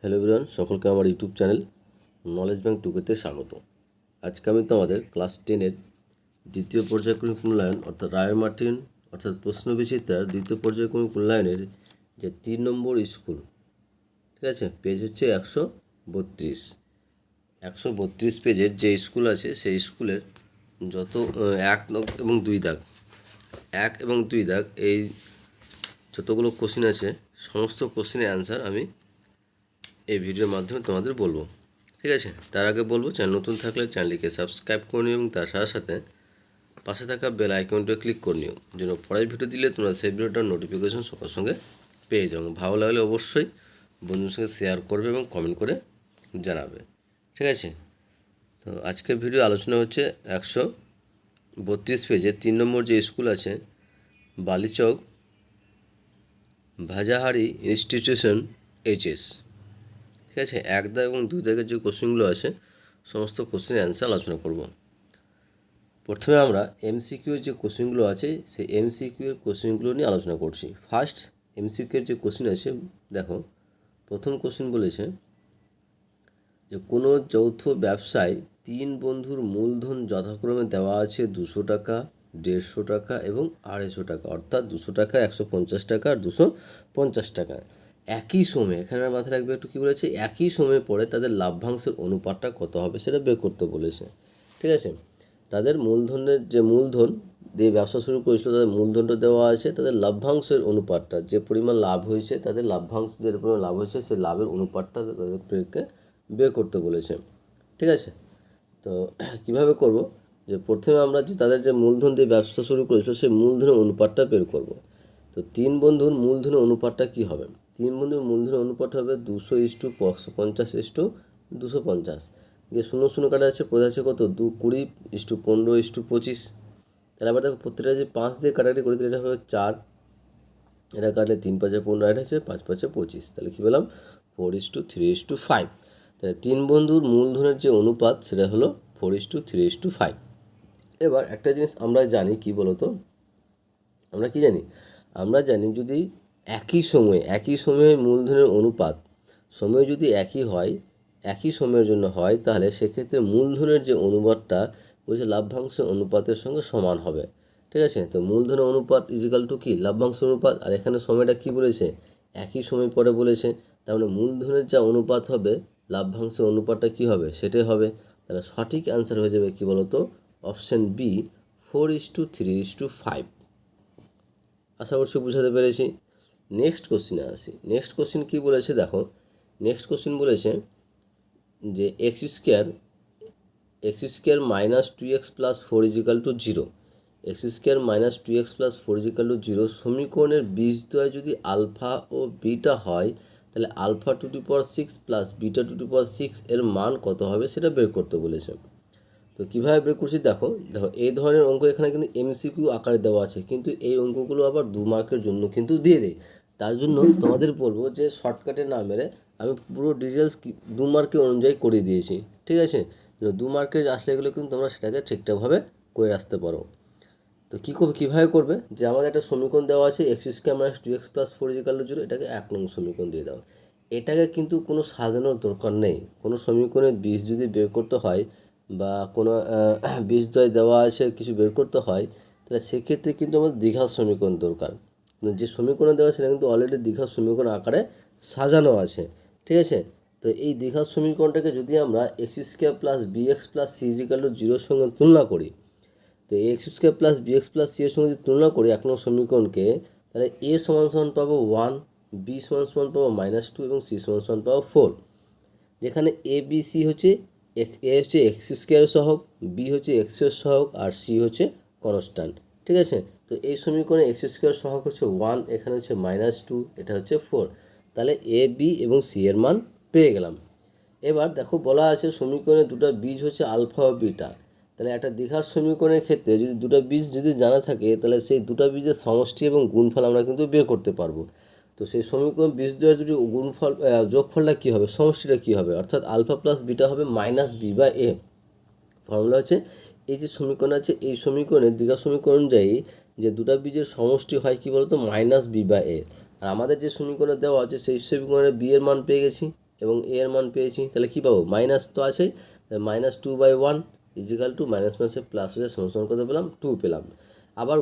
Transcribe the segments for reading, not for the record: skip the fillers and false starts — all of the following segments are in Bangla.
হ্যালো এভরিওয়ান, সকলকে আমার ইউটিউব চ্যানেল নলেজ ব্যাংক টুকেতে স্বাগত। আজকে আমি তোমাদের ক্লাস 10-এর দ্বিতীয় পর্যায়ক্রমিক মূল্যায়ন অর্থাৎ রায় মার্টিন অর্থাৎ প্রশ্নবিচিত্রার দ্বিতীয় পর্যায়ক্রমিক মূল্যায়নের যে 3 নম্বর স্কুল, ঠিক আছে, পেজ হচ্ছে 132 পেজের যে স্কুল আছে সেই স্কুলের যত 1 এবং 2 দাগ 1 এবং 2 দাগ এই যতগুলো কোশ্চিন আছে সমস্ত কোশ্চিনের অ্যান্সার আমি এই ভিডিওর মাধ্যমে তোমাদের বলবো। ঠিক আছে, তার আগে বলবো চ্যানেল নতুন থাকলে চ্যানেলটিকে সাবস্ক্রাইব করে নিও এবং তার সাথে সাথে পাশে থাকা বেল আইকনটা ক্লিক করে নিও, যেন পরের ভিডিও দিলে তোমরা সেই ভিডিওটার নোটিফিকেশন সবার সঙ্গে পেয়ে যাও। ভালো লাগলে অবশ্যই বন্ধুদের সঙ্গে শেয়ার করবে এবং কমেন্ট করে জানাবে। ঠিক আছে, তো আজকের ভিডিও আলোচনা হচ্ছে 132 পেজে 3 নম্বর যে স্কুল আছে বালিচক ভাজাহারি ইনস্টিটিউশন এইচএস। ঠিক আছে, 1 দাগ এবং 2 দাগের যে কোশ্চেনগুলো আছে সমস্ত কোশ্চেনের অ্যান্সার আলোচনা করব। প্রথমে আমরা এমসিকিউ যে কোশ্চেনগুলো আছে সেই এমসিকিউ এর কোশ্চেনগুলো নিয়ে আলোচনা করছি। ফার্স্ট এমসিকিউ এর যে কোশ্চেন আছে, দেখো প্রথম কোশ্চেন বলেছে যে কোনো যৌথ ব্যবসায় 3 বন্ধুর মূলধন যথাক্রমে দেওয়া আছে 200 টাকা, 150 টাকা এবং 250 টাকা, অর্থাৎ 200 টাকা, 150 টাকা আর 250 টাকা। একই সময়ে, এখানে মাথায় রাখবে একটু কী বলেছে, একই সময়ে পরে তাদের লাভ্যাংশের অনুপাতটা কত হবে সেটা বের করতে বলেছে। ঠিক আছে, তাদের মূলধনের যে মূলধন দিয়ে ব্যবসা শুরু করেছিল তাদের মূলধনটা দেওয়া আছে, তাদের লাভ্যাংশের অনুপাতটা যে পরিমাণ লাভ হয়েছে, তাদের লাভ্যাংশ যে পরিমাণ লাভ হয়েছে সেই লাভের অনুপাতটা তাদেরকে বের করতে বলেছে। ঠিক আছে, তো কিভাবে করব, যে প্রথমে আমরা যে তাদের যে মূলধন দিয়ে ব্যবসা শুরু করেছিল সেই মূলধনের অনুপাতটা বের করব। তো 3 বন্ধুর মূলধনের অনুপাতটা কি হবে? 3 বন্ধুর মূলধনের অনুপাত হবে 200:150:250। যে 0 কাটা আছে, পড়ে আছে কত, 220:15:25। তাহলে আবার দেখো প্রত্যেকটা যে 5 দিয়ে কাটাকাটি করে দিলে এটা হবে 4, এটা কাটলে 3 5 15, এটা হচ্ছে 5 5 25। তাহলে কী পেলাম, 4:3:5। তাহলে 3 বন্ধুর মূলধনের যে অনুপাত সেটা হলো 4:3:5। এবার একটা জিনিস আমরা জানি, কি বলতো, আমরা কি জানি, আমরা জানি যদি একই সময়ে মূলধনের অনুপাত সময় যদি একই হয়, একই সময়ের জন্য হয়, তাহলে সেক্ষেত্রে মূলধনের যে অনুপাতটা বলছে লাভ্যাংশের অনুপাতের সঙ্গে সমান হবে। ঠিক আছে, তো মূলধনের অনুপাত ইজিক্যাল টু কি, লভ্যাংশ অনুপাত। আর এখানে সময়টা কি বলেছে, একই সময় পরে বলেছে, তার মানে মূলধনের যা অনুপাত হবে লাভ্যাংশের অনুপাতটা কি হবে সেটাই হবে। তাহলে সঠিক অ্যান্সার হয়ে যাবে কি বলতো, অপশান বি, 4:3:5। আশা করছি বুঝাতে পেরেছি। নেক্সট কোশ্চিনে আসি। নেক্সট কোশ্চিন কী বলেছে দেখো, নেক্সট কোশ্চিন বলেছে যে x square -2x + 4 = 0, x square -2x + 4 = 0 সমীকরণের বীজদ্বয় যদি আলফা ও বিটা হয়, তাহলে α⁴ + β⁴ এর মান কত হবে সেটা বের করতে বলেছে। তো কীভাবে বের করছি, দেখো এই ধরনের অঙ্ক এখানে কিন্তু এমসিকিউ আকারে দেওয়া আছে, কিন্তু এই অঙ্কগুলো আবার 2 মার্কের জন্য কিন্তু দিয়ে দেয়। তার জন্য তোমাদের বলবো যে শর্টকাটে না মেরে আমি পুরো ডিটেলস 2 মার্কের অনুযায়ী করে দিয়েছি। ঠিক আছে, 2 মার্কের আসলে এগুলো কিন্তু তোমরা সেটাকে ঠিকঠাকভাবে করে আসতে পারো। তো কীভাবে করবে, যে আমাদের একটা সমীকরণ দেওয়া আছে x² - 2x + 4 = 0, এটাকে 1 নং সমীকরণ দিয়ে দাও। এটাকে কিন্তু কোনো সাজানোর দরকার নেই। কোনো সমীকরণের বীজ যদি বের করতে হয় বা কোনো বীজদ্বয় দেওয়া আছে কিছু বের করতে হয়, তাহলে সেক্ষেত্রে কিন্তু আমাদের দ্বিঘাত সমীকরণ দরকার। যে সমীকরণ দেওয়া সেটা কিন্তু অলরেডি দ্বিঘাত সমীকরণ আকারে সাজানো আছে। ঠিক আছে, তো এই দ্বিঘাত সমীকরণটাকে যদি আমরা x² + bx + c = 0 সঙ্গে তুলনা করি, তো x² + bx + c এর সঙ্গে যদি তুলনা করি 1 নং সমীকরণকে, তাহলে a = পাবো 1, b = পাবো -2 এবং c = পাবো 4। যেখানে a b c হচ্ছে a হচ্ছে x² সহগ, b হচ্ছে x এর সহগ আর c হচ্ছে কনস্ট্যান্ট। ঠিক আছে, তো এই সমীকরণে x² সহগ হচ্ছে 1, এখানে হচ্ছে -2, এটা হচ্ছে 4। তাহলে a b এবং c এর মান পেয়ে গেলাম। এবার দেখো বলা আছে সমীকরণে দুটো বীজ হচ্ছে আলফা ও বিটা। তাহলে একটা দ্বিঘাত সমীকরণের ক্ষেত্রে যদি দুটো বীজ যদি জানা থাকে, তাহলে সেই দুটো বীজের সমষ্টি এবং গুণফল আমরা কিন্তু বের করতে পারবো। তো সেই সমীকরণ বীজদ্বয়ের যদি গুণফল যোগফলটা কী হবে, সমষ্টিটা কী হবে, অর্থাৎ আলফা প্লাস বিটা হবে -b/a। ফর্মুলা হচ্ছে এই যে সমীকরণ আছে এই সমীকরণের দ্বিঘাত সমীকরণ অনুযায়ী যে দুটো বীজের সমষ্টি হয় কী বলতো, -b/a। আর আমাদের যে সমীকরণে দেওয়া আছে সেই সমীকরণে বি এর মান পেয়ে গেছি, এবং এ এর মান পেয়েছি, তাহলে কী পাবো, মাইনাস তো আছেই, -2/1 ইজিক্যাল টু মাইনাস মাসে প্লাস হয়ে সমান কত পেলাম, 2 পেলাম। আবার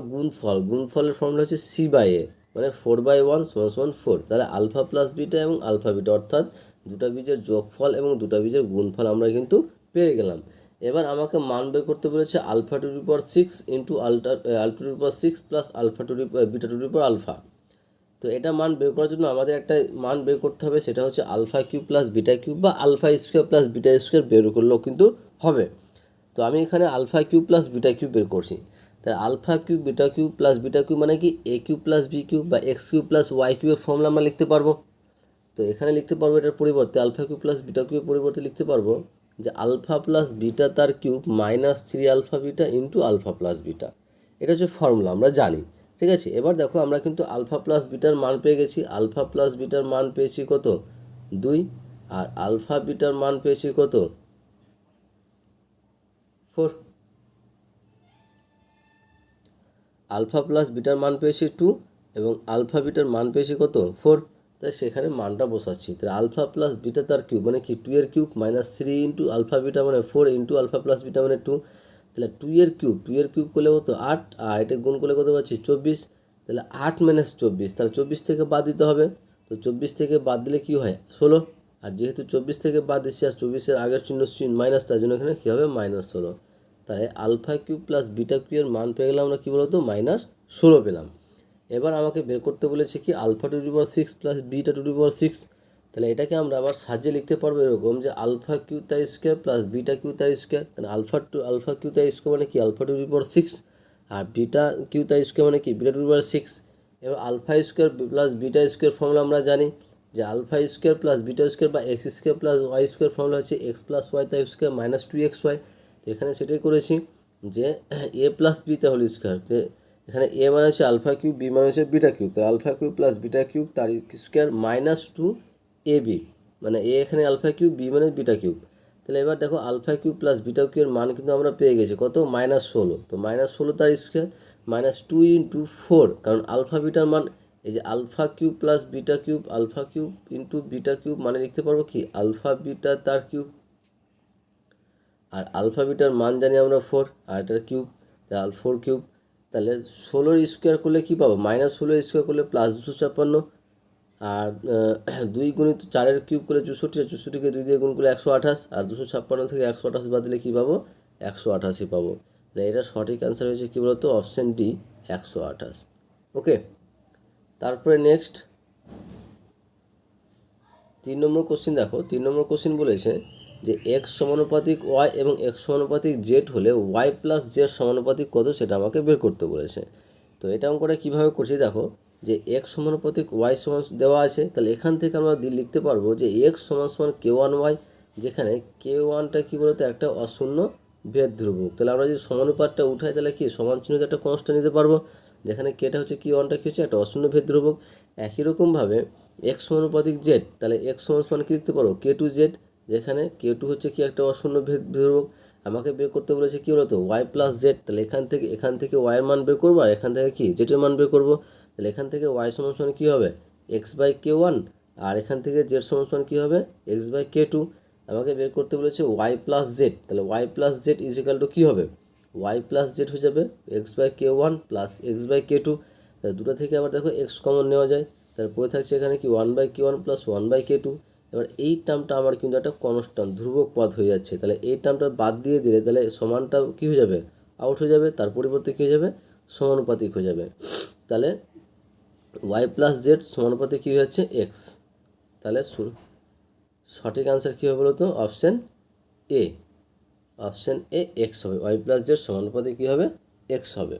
গুণফলের ফর্মুলা হচ্ছে c/a, মানে 4/1 = 4। তাহলে আলফা প্লাস বিটা এবং আলফা বিটা অর্থাৎ দুটা বীজের যোগফল এবং দুটা বীজের গুণফল আমরা কিন্তু পেয়ে গেলাম। এবার আমাকে মান বের করতে বলেছে alpha to the power 6 into alpha to the power 6 plus alpha to the beta to the power alpha. তো এটা মান বের করার জন্য আমাদের একটা মান বের করতে হবে, সেটা হচ্ছে alpha cube plus beta cube বা alpha square plus beta square বের করলেও কিন্তু হবে। তো আমি এখানে alpha cube plus beta cube বের করছি। তাই alpha cube beta cube plus beta cube মানে কি A cube plus B cube বা এক্স কিউব প্লাস ওয়াই কিউবের ফর্মুলা আমরা লিখতে পারবো। তো এখানে লিখতে পারবো এটার পরিবর্তে আলফা কিউব প্লাস বিটা কিউবের পরিবর্তে লিখতে পারবো যে আলফা প্লাস বিটা তার cube -3 alpha beta into alpha plus beta. এটা হচ্ছে ফর্মুলা, আমরা জানি। ঠিক আছে, এবার দেখো আমরা কিন্তু আলফা প্লাস বিটার মান পেয়ে গেছি। আলফা প্লাস বিটার মান পেয়েছি কত, 2, আর আলফা বিটার মান পেয়েছি কত, 4। আলফা প্লাস বিটার মান পেয়েছি 2 এবং আলফা বিটার মান পেয়েছি কত, 4। তাই সেখানে মানটা বসাচ্ছি। তাহলে আলফা প্লাস বিটা তার কিউব মানে কি 2 এর কিউব -3 ইন্টু আলফা বিটা মানে 4 ইন্টু আলফা প্লাস বিটা মানে 2। তাহলে 2 এর কিউব করলে কত, 8, আর এটা গুণ করলে কত পাচ্ছি, 24। তাহলে 8 - 24, তাহলে 24 থেকে বাদ দিতে হবে। তো 24 থেকে বাদ দিলে কি হয়, 16। আর যেহেতু 24 থেকে বাদ দিচ্ছি আর 24-এর আগের চিহ্ন মাইনাস, তার জন্য এখানে কী হবে, -16। তাই আলফা কিউব প্লাস বিটা কিউবের মান পেয়ে গেলাম আমরা, কী বলতো, -16 পেলাম। এবার আমাকে বের করতে বলেছে কি alpha to the power 6 plus beta to the power 6। তাহলে এটাকে আমরা আবার সাজিয়ে লিখতে পারবো এরকম যে আলফা কিউ তার স্কোয়ার প্লাস বিটা কিউ তার স্কোয়ার। তাহলে আলফা কিউ তার স্কোয়ার মানে কি আলফা টু দি পাওয়ার 6, আর বিটা কিউ তার স্কোয়ার মানে কি বিটা টু দি পাওয়ার 6। এবার alpha square plus beta square formula আমরা জানি যে alpha square plus beta square বা X square plus Y square formula হচ্ছে এক্স প্লাস ওয়াই তার স্কোয়ার -2xy। তো এখানে সেটাই করেছি যে এ প্লাস বি তা হোল স্কোয়ার। যে এখানে এ মানে হচ্ছে আলফা কিউব, বি মানে হচ্ছে বিটা কিউব। তাহলে alpha cube plus beta cube তার স্কোয়ার -2ab, মানে এ এখানে আলফা কিউব, বি মানে বিটা কিউব। তাহলে এবার দেখো আলফা কিউব প্লাস বিটা কিউবের মান কিন্তু আমরা পেয়ে গেছি কত, -16। তো -16 তার স্কোয়ার -2 ইন্টু 4, কারণ আলফা বিটার মান এই যে alpha cube plus beta cube, alpha cube into beta cube মানে লিখতে পারবো কি আলফা বিটা তার কিউব। আর আলফা বিটার মান জানি আমরা 4, আর এটার কিউব, তাহলে 4 কিউব। তাহলে 16 স্কোয়ার করলে কী পাবো, -16 স্কোয়ার করলে +256, আর 2 গুণিত 4-এর কিউব করলে 64, 64কে 2 দিয়ে গুণ করলে 128, আর 256 থেকে 128 বাদ দিলে কী পাবো, 188 পাবো। তাহলে এটার সঠিক অ্যান্সার হয়েছে কী বলতো, অপশান ডি, 128। ওকে, তারপরে নেক্সট 3 নম্বর কোশ্চিন দেখো। 3 নম্বর কোশ্চিন বলেছে যে এক্স সমানুপাতিক ওয়াই এবং এক্স সমানুপাতিক জেড হলে ওয়াই প্লাস জেড সমানুপাতিক কত, সেটা আমাকে বের করতে বলেছে। তো এটা অঙ্কটা কীভাবে করছি দেখো, যে এক্স সমানুপাতিক ওয়াই সমান দেওয়া আছে, তাহলে এখান থেকে আমরা লিখতে পারবো যে এক্স সমান সমান k1y, যেখানে k1টা কী বলতো একটা অশূন্য ভেদ ধ্রুবক। তাহলে আমরা যদি সমানুপাতটা উঠাই তাহলে কি সমান চিহ্নিত একটা কনস্ট্যান্ট নিতে পারবো, যেখানে কেটা হচ্ছে k1টা কী হচ্ছে একটা অশূন্য ভেদ ধ্রুবক। একই রকমভাবে এক্স সমানুপাতিক জেড, তাহলে এক্স সমান কী লিখতে পারো, k2z, যেখানে k2 হচ্ছে কি একটা অশূন্য ভেদ ধ্রুবক। আমাকে বের করতে বলেছে কী বলতো, ওয়াই প্লাস জেড। তাহলে এখান থেকে ওয়াইয়ের মান বের করবো, আর এখান থেকে কি জেডের মান বের করবো। তাহলে এখান থেকে ওয়াই সমান কী হবে, x/k1, আর এখান থেকে জেড সমান কী হবে, x/k2। আমাকে বের করতে বলেছে ওয়াই প্লাস জেড। তাহলে Y plus Z equal to কী হবে, ওয়াই প্লাস জেড হয়ে যাবে x/k1 প্লাস x/k2। তাহলে দুটো থেকে আবার দেখো এক্স কমন নেওয়া যায়, তাহলে পড়ে থাকছে এখানে কি 1/k1 প্লাস 1/k2। এবার এই টার্মটা আমার কিন্তু একটা কনস্ট্যান্ট ধ্রুবক পদ হয়ে যাচ্ছে। তাহলে এই টার্মটা বাদ দিয়ে দিলে তাহলে সমানটা কী হয়ে যাবে, আউট হয়ে যাবে, তার পরিবর্তে কী হয়ে যাবে, সমানুপাতিক হয়ে যাবে। তাহলে ওয়াই প্লাস জেড সমানুপাতিক কী হচ্ছে, এক্স। তাহলে সঠিক আনসার কী হবে বলতো, option A, option A x হবে। ওয়াই প্লাস জেড সমানুপাতিক কী হবে, এক্স হবে।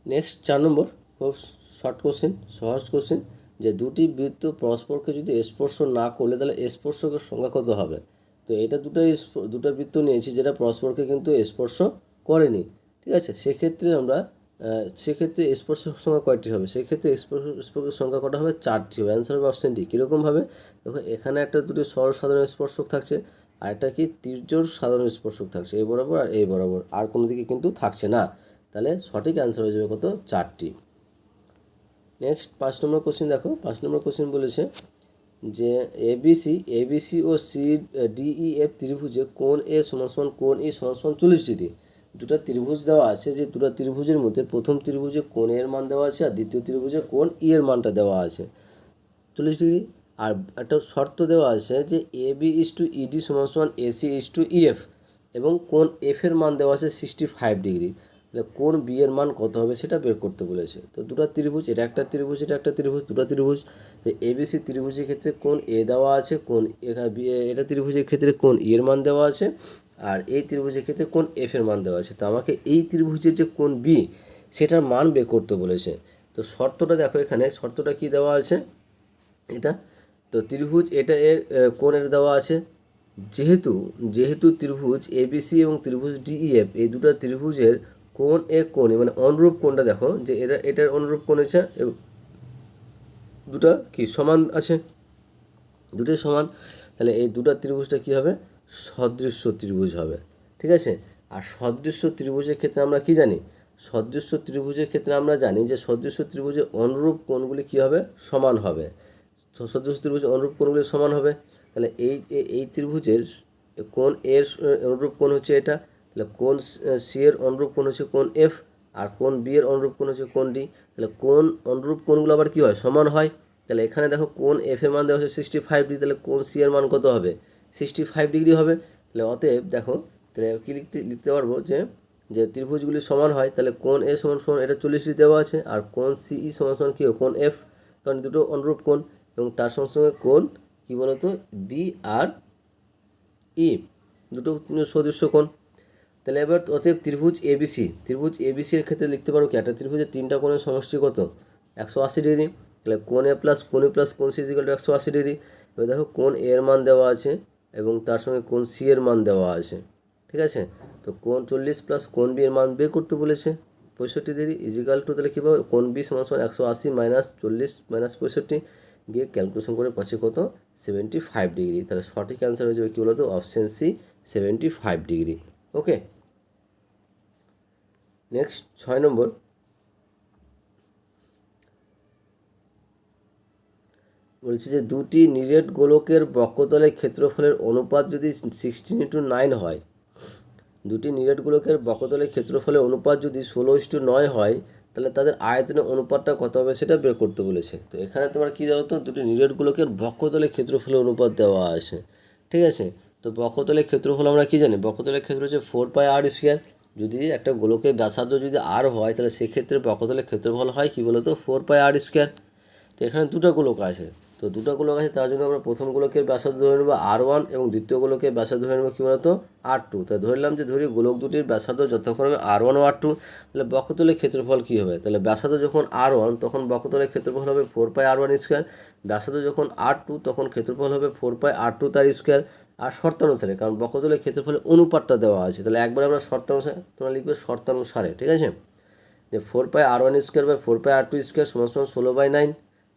নেক্সট 4 নম্বর, খুব শর্ট কোশ্চেন, সহজ কোশ্চেন, যে দুটি বৃত্ত পরস্পরকে যদি স্পর্শ না করলে তাহলে স্পর্শকের সংখ্যা কত হবে। তো এটা দুটো বৃত্ত নিয়েছি যেটা পরস্পরকে কিন্তু স্পর্শ করেনি, ঠিক আছে। সেক্ষেত্রে স্পর্শের সংখ্যা কয়টি হবে, সেক্ষেত্রে স্পর্শের সংখ্যা কটা হবে, 4টি হবে। অ্যান্সার হবে অপশান ডি। কীরকমভাবে দেখো, এখানে একটা দুটি সরল সাধারণ স্পর্শক থাকছে, আর একটা কি তির্যক সাধারণ স্পর্শক থাকছে, এই বরাবর আর এই বরাবর, আর কোনো দিকে কিন্তু থাকছে না। তাহলে সঠিক অ্যান্সার হয়ে যাবে কত, 4টি। নেক্সট 5 নম্বর কোশ্চেন দেখো। 5 নম্বর কোশ্চেন বলেছে যে এবিসি ও CDEF ত্রিভুজে কোণ এ সমান সমান কোণ ই সমান সমান 40 ডিগ্রি। দুটো ত্রিভুজ দেওয়া আছে, যে দুটো ত্রিভুজের মধ্যে প্রথম ত্রিভুজে কোণ এর মান দেওয়া আছে আর দ্বিতীয় ত্রিভুজে কোণ ই এর মানটা দেওয়া আছে 40 ডিগ্রি। আর একটা শর্ত দেওয়া আছে যে AB/ED সমান সমান AC/EF এবং কোণ এফ এর মান দেওয়া আছে 65 ডিগ্রি। তাহলে কোণ বি এর মান কত হবে সেটা বের করতে বলেছে। তো দুটো ত্রিভুজ, এটা একটা ত্রিভুজ, এটা একটা ত্রিভুজ, দুটো ত্রিভুজ। ABC ত্রিভুজের ক্ষেত্রে কোণ এ দেওয়া আছে, কোণ এটা ত্রিভুজের ক্ষেত্রে কোণ ই এর মান দেওয়া আছে, আর এই ত্রিভুজের ক্ষেত্রে কোণ এফ এর মান দেওয়া আছে। তো আমাকে এই ত্রিভুজের যে কোণ বি সেটার মান বের করতে বলেছে। তো শর্তটা দেখো, এখানে শর্তটা কি দেওয়া আছে, এটা তো ত্রিভুজ এটা এর কোণের দেওয়া আছে। যেহেতু ত্রিভুজ ABC এবং ত্রিভুজ DEF এই দুটো ত্রিভুজের কোণ এ কোণে মানে অনুরূপ কোণটা দেখো, যে এটার অনুরূপ কোণ আছে এবং দুটো কি সমান আছে, দুটোই সমান। তাহলে এই দুটো ত্রিভুজটা কি হবে, সদৃশ্য ত্রিভুজ হবে। ঠিক আছে। আর সদৃশ্য ত্রিভুজের ক্ষেত্রে আমরা কি জানি, সদৃশ্য ত্রিভুজের ক্ষেত্রে আমরা জানি যে সদৃশ্য ত্রিভুজের অনুরূপ কোণগুলি কি হবে, সমান হবে। সদৃশ্য ত্রিভুজের অনুরূপ কোণগুলি সমান হবে। তাহলে এই ত্রিভুজের কোণ এর অনুরূপ কোণ হচ্ছে এটা। তাহলে কোণ সি এর অনুরূপ কোণ হচ্ছে কোণ এফ, আর কোণ বি এর অনুরূপ কোণ হচ্ছে কোণ ডি। তাহলে কোণ অনুরূপ কোণগুলো আবার কী হয়, সমান হয়। তাহলে এখানে দেখো কোণ এফ এর মান দেওয়া হচ্ছে 65 ডিগ্রি, তাহলে কোণ সি এর মান কত হবে, 65 ডিগ্রি হবে। তাহলে অতএব দেখো, তাহলে কী লিখতে পারবো যে ত্রিভুজগুলি সমান হয়, তাহলে কোণ এ সমান সমান এটা 40 ডিগ্রি দেওয়া আছে, আর কোণ সিই সমান সমান কী হবে, কোণ এফ, কারণ দুটো অনুরূপ কোণ, এবং তার সঙ্গে সঙ্গে কোণ কী বলতো, বি আর ই দুটো সদৃশ্য কোণ। তাহলে এবার অতএব ত্রিভুজ এবিসি এর ক্ষেত্রে লিখতে পারো কি, একটা ত্রিভুজের তিনটা কোণের সমষ্টি কত, 180 ডিগ্রি। তাহলে কোণ এ প্লাস কোণ ই প্লাস কোণ সি ইকুয়াল টু 180 ডিগ্রি। এবার দেখো কোণ এ এর মান দেওয়া আছে এবং তার সঙ্গে কোণ সি এর মান দেওয়া আছে। ঠিক আছে। তো কোণ 40 প্লাস কোণ বি এর মান বের করতে বলেছে 65 ডিগ্রি ইজিক্যাল টু, তাহলে কী পাবো, কোণ বি সমান সমান 180 মাইনাস 40 মাইনাস 65 গিয়ে ক্যালকুলেশন করে পাচ্ছে কত, 75 ডিগ্রি। তাহলে সঠিক অ্যান্সার হয়ে যাবে কী বলতো, অপশান সি 75 ডিগ্রি। ওকে। নেক্সট 6 নম্বর বলছে যে দুটি নিরেট গোলকের বক্রতলের ক্ষেত্রফলের অনুপাত যদি 16:9 হয়, দুটি নিরেট গোলকের বক্রতলের ক্ষেত্রফলের অনুপাত যদি 16:9 হয়, তাহলে তাদের আয়তনের অনুপাতটা কত হবে সেটা বের করতে বলেছে। তো এখানে তোমার কী দেওয়া, তো দুটি নিরেট গোলকের বক্রতলের ক্ষেত্রফলের অনুপাত দেওয়া আছে। ঠিক আছে। তো বক্রতলের ক্ষেত্রফল আমরা কী জানি, বক্রতলের ক্ষেত্র হচ্ছে 4πr²। যদি একটা গোলকের ব্যাসার্ধ যদি আর হয়, তাহলে সেক্ষেত্রে বক্রতলের ক্ষেত্রফল হয় কী বলতো, 4πr²। তো এখানে দুটো গোলক আছে, তো দুটো গোলক আছে, তার জন্য আমরা প্রথম গোলকের ব্যাসার্ধ ধরে নেবো R1 এবং দ্বিতীয় গোলকের ব্যাসার্ধ ধরে নেবো কী বলতো, R2। তাই ধরলাম যে গোলক দুটির ব্যাসার্ধ যথাক্রমে R1 ও R2। তাহলে বক্রতলের ক্ষেত্রফল কী হবে, তাহলে ব্যাসার্ধ যখন R1 তখন বক্রতলের ক্ষেত্রফল হবে 4πr1², ব্যাসার্ধ যখন R2 তখন ক্ষেত্রফল হবে 4πr2 তার স্কোয়ার। আর শর্তানুসারে, কারণ বক্রতলের ক্ষেত্রফলের অনুপাতটা দেওয়া আছে, তাহলে একবার আমরা শর্তানুসারে, তোমরা লিখবে শর্তানুসারে। ঠিক আছে। যে 4πr1² বাই 4πr2² সমান সমান 16/9।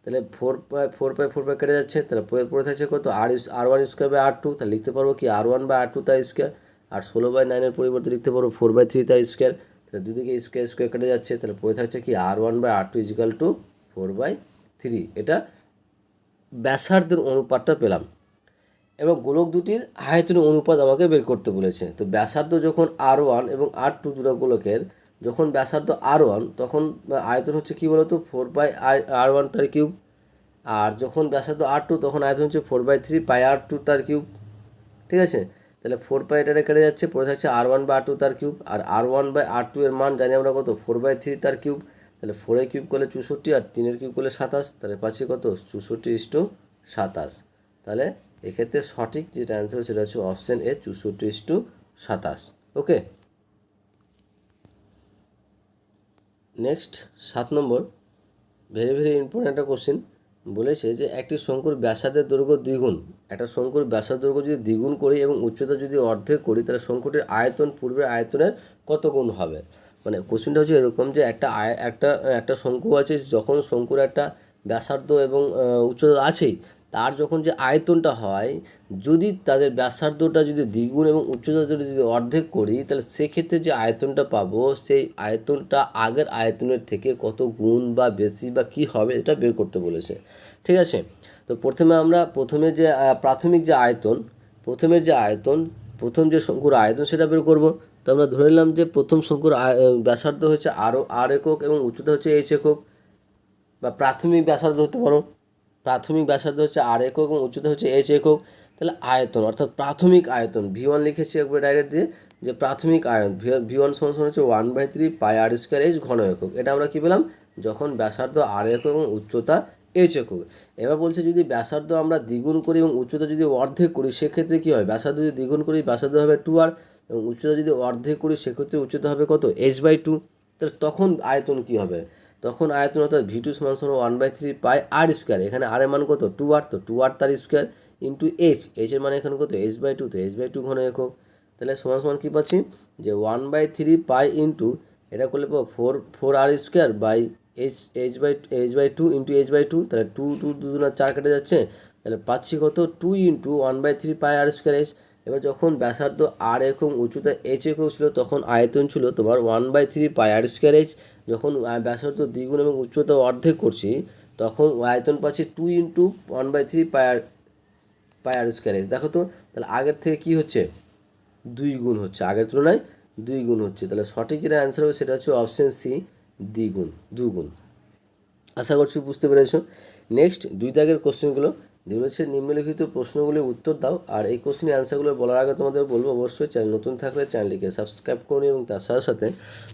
তাহলে 4π কেটে যাচ্ছে, তাহলে পড়ে থাকছে কত, R1² বাই R2। তাহলে লিখতে পারবো কি, R1 বাই R2 তার স্কোয়ার। আর 16/9 পরিবর্তে লিখতে পারবো 4/3 তার স্কোয়ার। তাহলে দুদিকে স্কোয়ার কেটে যাচ্ছে, তাহলে পড়ে থাকছে কি, R1 by R2 is equal two 4/3। এটা ব্যাসার্ধের অনুপাতটা পেলাম। এবং গোলক দুটির আয়তনের অনুপাত আমাকে বের করতে বলেছে। তো ব্যাসার্ধ যখন R1 এবং R2 দুটো গোলকের, যখন ব্যাসার্ধ R1 তখন আয়তন হচ্ছে কী বলতো, 4πr1 তার কিউব। আর যখন ব্যাসার্ধ R2 তখন আয়তন হচ্ছে 4/3πr2 তার কিউব। ঠিক আছে। তাহলে 4π এটা কেটে যাচ্ছে, পড়ে থাকছে R1 বাই R2 তার cube. R R1 by R2 এর মান জানি আমরা কত, 4/3 তার কিউব। তাহলে 4 কিউব করলে 64, আর 3 কিউব করলে 27। তাহলে পাচ্ছি কত, 64:27। তাহলে এক্ষেত্রে সঠিক যেটা অ্যান্সার সেটা হচ্ছে option A, 64:27। Okay. Next 7 number, very important একটা কোশ্চেন। বলেছে যে একটি শঙ্কুর ব্যাসার্ধের দৈর্ঘ্য দ্বিগুণ, একটা শঙ্কুর ব্যাসার্ধ দৈর্ঘ্য যদি দ্বিগুণ করি এবং উচ্চতা যদি অর্ধেক করি, তাহলে শঙ্কুটির আয়তন পূর্বের আয়তনের কত গুণ হবে। মানে কোশ্চেনটা হচ্ছে এরকম যে একটা শঙ্কু আছে, যখন শঙ্কুর একটা ব্যাসার্ধ এবং উচ্চতা আছেই, তার যখন যে আয়তনটা হয়, যদি তাদের ব্যাসার্ধটা যদি দ্বিগুণ এবং উচ্চতা যদি অর্ধেক করি, তাহলে সেক্ষেত্রে যে আয়তনটা পাবো, সেই আয়তনটা আগের আয়তনের থেকে কত গুণ বা বেশি বা কী হবে, এটা বের করতে বলেছে। ঠিক আছে। তো প্রথমের যে প্রাথমিক যে আয়তন, প্রথম যে শঙ্কুর আয়তন সেটা বের করব। তো আমরা ধরে নিলাম যে প্রথম শঙ্কুর ব্যাসার্ধ হচ্ছে আর একক এবং উচ্চতা হচ্ছে এইচ একক, বা প্রাথমিক ব্যাসার্ধ হতে পারো। প্রাথমিক ব্যাসার্ধ হচ্ছে আর একক এবং উচ্চতা হচ্ছে এইচ একক। তাহলে আয়তন অর্থাৎ প্রাথমিক আয়তন V1 লিখেছি একবার ডাইরেক্ট দিয়ে, যে প্রাথমিক আয়তন V1 সমান হচ্ছে 1/3 পাই আর স্কোয়ার এইচ ঘন একক। এটা আমরা কী পেলাম, যখন ব্যাসার্ধ আর একক এবং উচ্চতা এইচ একক। এবার বলছে যদি ব্যাসার্ধ আমরা দ্বিগুণ করি এবং উচ্চতা যদি অর্ধেক করি সেক্ষেত্রে কী হয়, ব্যাসার্ধ যদি দ্বিগুণ করি ব্যাসার্ধ হবে 2r, এবং উচ্চতা যদি অর্ধেক করি সেক্ষেত্রে উচ্চতা হবে কত, h/2। তাহলে তখন আয়তন কী হবে, তখন আয়তন অর্থাৎ V2 সমান 1/3 পাই আর স্কোয়ার, এখানে আর এর মান কত 2r, তো 2r তার স্কোয়ার ইন্টু এইচ এর মানে এখানে কত h/2, তো h/2 ঘন একক। তাহলে সমান কী পাচ্ছি, যে 1/3 পাই ইন্টু এটা করলে পাবো 4r square by h/2 into h/2, তাহলে 4 কেটে যাচ্ছে, তাহলে পাচ্ছি কত 2 ইন্টু 1/3 পাই আর স্কোয়ার এইচ। এবার যখন ব্যাসার্ধ আর একক উচ্চতা এইচ একক ছিল তখন আয়তন ছিল তোমার 1/3 পাই আর স্কোয়ার এইচ। যখন ব্যাসার্ধ দ্বিগুণ এবং উচ্চতা অর্ধেক করছি তখন আয়তন পাচ্ছি 2 ইন্টু 1/3 পাই আর স্কোয়ার এইচ। দেখো তো তাহলে আগের থেকে কী হচ্ছে, 2 গুণ হচ্ছে, আগের তুলনায় 2 গুণ হচ্ছে। তাহলে সঠিক যেটা অ্যান্সার হবে সেটা হচ্ছে অপশান সি, দুগুণ। আশা করছি বুঝতে পেরেছো। নেক্সট 2 দাগের কোশ্চেনগুলো যেগুলো হচ্ছে নিম্নলিখিত প্রশ্নগুলির উত্তর দাও। আর এই কোশ্চেনের অ্যান্সারগুলো বলার আগে তোমাদের বলবো অবশ্যই চ্যানেল নতুন থাকলে চ্যানেলটিকে সাবস্ক্রাইব করে নিও এবং তার সাথে সাথে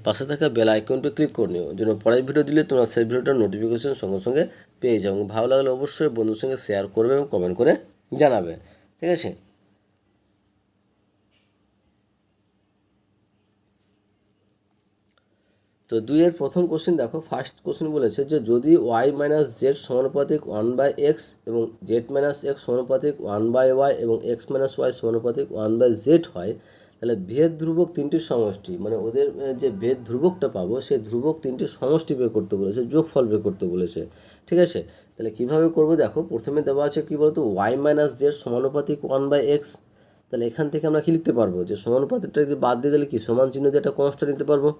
পাশে থাকা বেল আইকনটি ক্লিক করে নিও, যেন পরের ভিডিও দিলে তোমরা সেই ভিডিওটার নোটিফিকেশন সঙ্গে সঙ্গে পেয়ে যাও। এবং ভালো লাগলে অবশ্যই বন্ধুর সঙ্গে শেয়ার করবে এবং কমেন্ট করে জানাবে। ঠিক আছে। তো 2-এর প্রথম কোশ্চেন দেখো, ফার্স্ট কোশ্চেন বলেছে যে যদি y মাইনাস জেড সমানুপাতিক 1/x এবং জেড মাইনাস এক্স সমানুপাতিক 1/y এবং x মাইনাস ওয়াই সমানুপাতিক 1/z হয়, তাহলে ভেদ ধ্রুবক তিনটির সমষ্টি, মানে ওদের যে ভেদ ধ্রুবকটা পাবো সেই ধ্রুবক তিনটির সমষ্টি বের করতে বলেছে, যোগফল বের করতে বলেছে। ঠিক আছে। তাহলে কীভাবে করবো দেখো, প্রথমে দেওয়া আছে কী বলতো, y মাইনাস জেড সমানুপাতিক 1/x। তাহলে এখান থেকে আমরা কী লিখতে পারবো, যে সমানুপাতিকটা যদি বাদ দিয়ে দিলে কি সমান চিহ্ন দিয়ে একটা কনস্ট্যান্ট নিতে পারবো।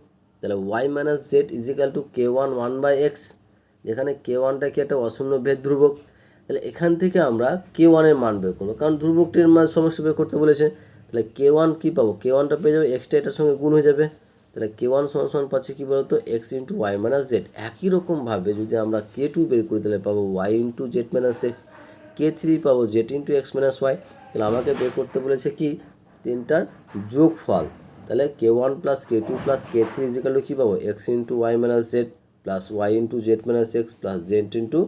তাহলে y minus Z equal to k1 1/x, যেখানে k1টা কি একটা অশূন্য ভেদ ধ্রুবক। তাহলে এখান থেকে আমরা k1 এর মান বের করবো, কারণ ধ্রুবকটির মান সমস্যা বের করতে বলেছে। তাহলে k1 কী পাবো, k1টা পেয়ে যাবে, এক্সটা এটার সঙ্গে গুণ হয়ে যাবে। তাহলে k1 সমান পাচ্ছি কী বলতো, x into Y minus Z. একই রকমভাবে যদি আমরা k2 বের করি তাহলে পাবো y into Z minus X, k3 পাবো Z into X minus Y. তাহলে আমাকে বের করতে বলেছে কি, তিনটার যোগফল। তাহলে k1 plus k2 plus k3 equal to কী পাবো, X into Y minus Z plus Y into Z minus X plus Z into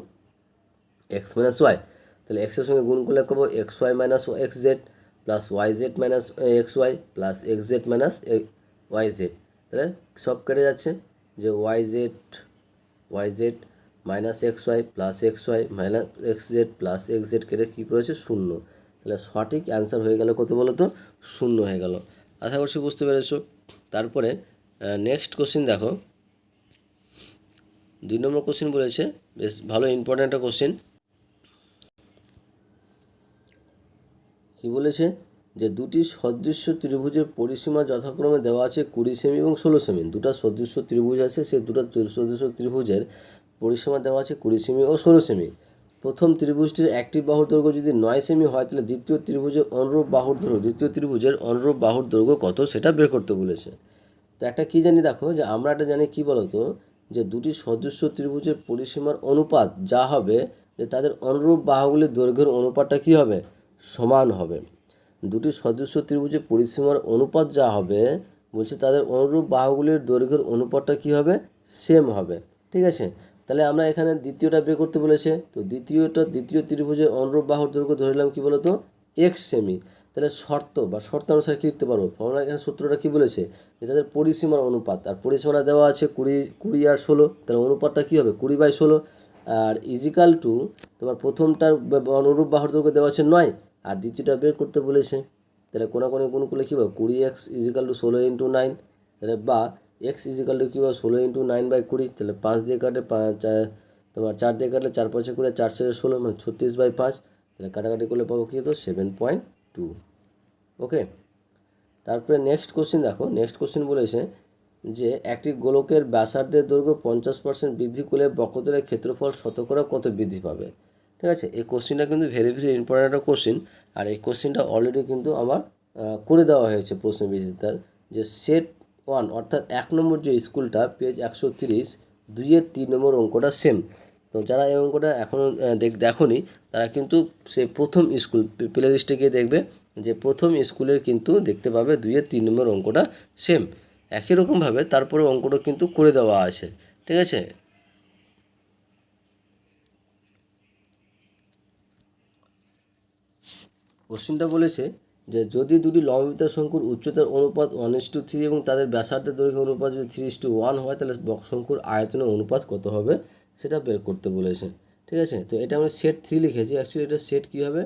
X minus Y. তাহলে এক্সের সঙ্গে গুণ করলে পাবো X Y minus X Z plus Y Z minus X Y plus X Z minus Y Z. তাহলে সব কেটে যাচ্ছে, যে Y Z minus X Y plus X Y minus X Z plus X Z কেটে কী পড়েছে, 0। তাহলে সঠিক অ্যান্সার হয়ে গেল কত বলো তো, 0 হয়ে গেল। আশা করছি বুঝতে পেরেছো। তারপরে নেক্সট কোশ্চেন দেখো, 2 নম্বর কোশ্চেন বলেছে, বেশ ভালো ইম্পর্ট্যান্ট একটা কোশ্চেন। কী বলেছে, যে দুটি সদৃশ্য ত্রিভুজের পরিসীমা যথাক্রমে দেওয়া আছে 20 সেমি এবং 16 সেমি। দুটো সদৃশ্য ত্রিভুজ আছে, সেই দুটো সদৃশ্য ত্রিভুজের পরিসীমা দেওয়া আছে 20 সেমি ও 16 সেমি। প্রথম ত্রিভুজটির একটি বাহুর দৈর্ঘ্য যদি 9 সেমি হয় তাহলে দ্বিতীয় ত্রিভুজের অনুরূপ বাহুর দৈর্ঘ্য কত সেটা বের করতে বলেছে। তো একটা কী জানি দেখো, যে আমরা একটা জানি কী বলতো, যে দুটি সদৃশ্য ত্রিভুজের পরিসীমার অনুপাত যা হবে, যে তাদের অনুরূপ বাহুগুলির দৈর্ঘ্যের অনুপাতটা কী হবে, সমান হবে। দুটি সদৃশ্য ত্রিভুজের পরিসীমার অনুপাত যা হবে, বলছে তাদের অনুরূপ বাহুগুলির দৈর্ঘ্যের অনুপাতটা কী হবে, সেম হবে। ঠিক আছে। তাহলে আমরা এখানে দ্বিতীয়টা বের করতে বলেছে, তো দ্বিতীয় ত্রিভুজের অনুরূপ বাহুর দৈর্ঘ্য ধরে নিলাম কী বলতো, এক্স সেমি। তাহলে শর্ত অনুসারে কী লিখতে পারবো, আমরা এখানে সূত্রটা কী বলেছে, যে তাদের পরিসীমার অনুপাত, আর পরিসীমাটা দেওয়া আছে 20 আর 16, তাহলে অনুপাতটা কী হবে 20/16। আর ইজিক্যাল টু তোমার প্রথমটার অনুরূপ বাহুর দৈর্ঘ্য দেওয়া আছে 9, আর দ্বিতীয়টা বের করতে বলেছে। তাহলে কোনাকুনি গুণ করলে কী পাবো, 20x ইজিক্যাল টু 16 ইন্টু 9, তাহলে বা এক্স ইজিক্যাল টু কী পাবো 16 ইন্টু 9/20। তাহলে 5 দিয়ে কাটে তোমার 4 দিয়ে কাটলে 4 5 20, 4 4 16, মানে 36/5। তাহলে কাটাকাটি করলে পাবো কী হতো, 7.2। ওকে। তারপরে নেক্সট কোশ্চেন দেখো, নেক্সট কোশ্চেন বলেছে যে একটি গোলকের ব্যাসার্ধের দৈর্ঘ্য 50% বৃদ্ধি করলে বক্রতলের ক্ষেত্রফল শতকরা কত বৃদ্ধি পাবে। ঠিক আছে। এই কোশ্চেনটা কিন্তু ভেরি ভেরি ইম্পর্ট্যান্ট একটা কোশ্চেন, আর এই কোশ্চেনটা অলরেডি কিন্তু আমার করে দেওয়া হয়েছে প্রশ্ন বিজেতার, যে সেট 1 অর্থাৎ 1 নম্বর যে স্কুলটা পেজ 130 2-এর 3 নম্বর অঙ্কটা সেম। তো যারা এই অঙ্কটা এখনও দেখোনি তারা কিন্তু সে প্রথম স্কুল প্লে লিস্টে গিয়ে দেখবে যে প্রথম স্কুলের কিন্তু দেখতে পাবে 2-এর 3 নম্বর অঙ্কটা সেম একই রকমভাবে তারপরে অঙ্কটা কিন্তু করে দেওয়া আছে। ঠিক আছে। কোশ্চেনটা বলেছে যে যদি দুটি লম্বিত শঙ্কুর উচ্চতার অনুপাত 1:3 এবং তাদের ব্যাসার্ধের দৈর্ঘ্য অনুপাত যদি 3:1 হয়, তাহলে বক্রশঙ্কুর আয়তনের অনুপাত কত হবে সেটা বের করতে বলেছে। ঠিক আছে। তো এটা আমরা সেট 3 লিখেছি, অ্যাকচুয়ালি এটা সেট কী হবে,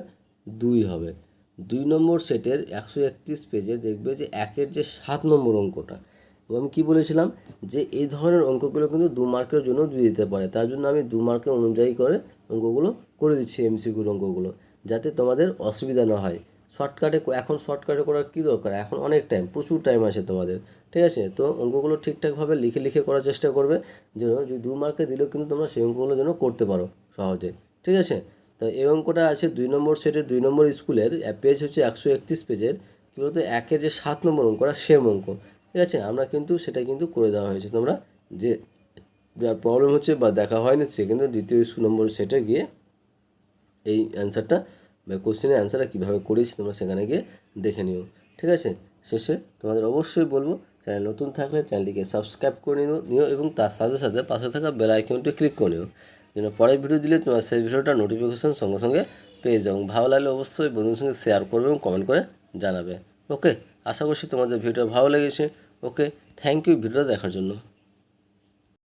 2 হবে। 2 নম্বর সেটের 131 পেজে দেখবে যে 1-এর যে 7 নম্বর অঙ্কটা, এবং আমি কী বলেছিলাম যে এই ধরনের অঙ্কগুলো কিন্তু 2 মার্কের জন্য দিয়ে দিতে পারে, তার জন্য আমি 2 মার্কের অনুযায়ী করে অঙ্কগুলো করে দিচ্ছি, এমসিকিউর অঙ্কগুলো, যাতে তোমাদের অসুবিধা না হয়। শর্টকাটে এখন শর্টকাটে করার কী দরকার, এখন অনেক টাইম, প্রচুর টাইম আছে তোমাদের। ঠিক আছে। তো অঙ্কগুলো ঠিকঠাকভাবে লিখে লিখে করার চেষ্টা করবে, যেন যদি 2 মার্কে দিলেও কিন্তু তোমরা সেই অঙ্কগুলো যেন করতে পারো সহজে। ঠিক আছে। তো এই অঙ্কটা আছে 2 নম্বর সেটের 2 নম্বর স্কুলের, পেজ হচ্ছে 131 পেজের, কী বলতো 1-এর যে 7 নম্বর অঙ্কটা সেম অঙ্ক। ঠিক আছে। আমরা কিন্তু সেটা কিন্তু করে দেওয়া হয়েছে, তোমরা যে যার প্রবলেম হচ্ছে বা দেখা হয়নি সে কিন্তু দ্বিতীয় নম্বর সেটে গিয়ে এই অ্যান্সারটা বা কোশ্চেনের অ্যান্সারটা কীভাবে করেছি তোমরা সেখানে গিয়ে দেখে নিও। ঠিক আছে। শেষে তোমাদের অবশ্যই বলবো, চ্যানেল নতুন থাকলে চ্যানেলটিকে সাবস্ক্রাইব করে নিও এবং তার সাথে সাথে পাশে থাকা বেল আইকনটি ক্লিক করে নিও, যেন পরের ভিডিও দিলে তোমার সেই ভিডিওটা নোটিফিকেশন সঙ্গে সঙ্গে পেয়ে যাও। ভালো লাগলে অবশ্যই বন্ধুদের সঙ্গে শেয়ার করবে এবং কমেন্ট করে জানাবে। ওকে, আশা করছি তোমাদের ভিডিও ভালো লেগেছে। ওকে, থ্যাংক ইউ ভিডিওটা দেখার জন্য।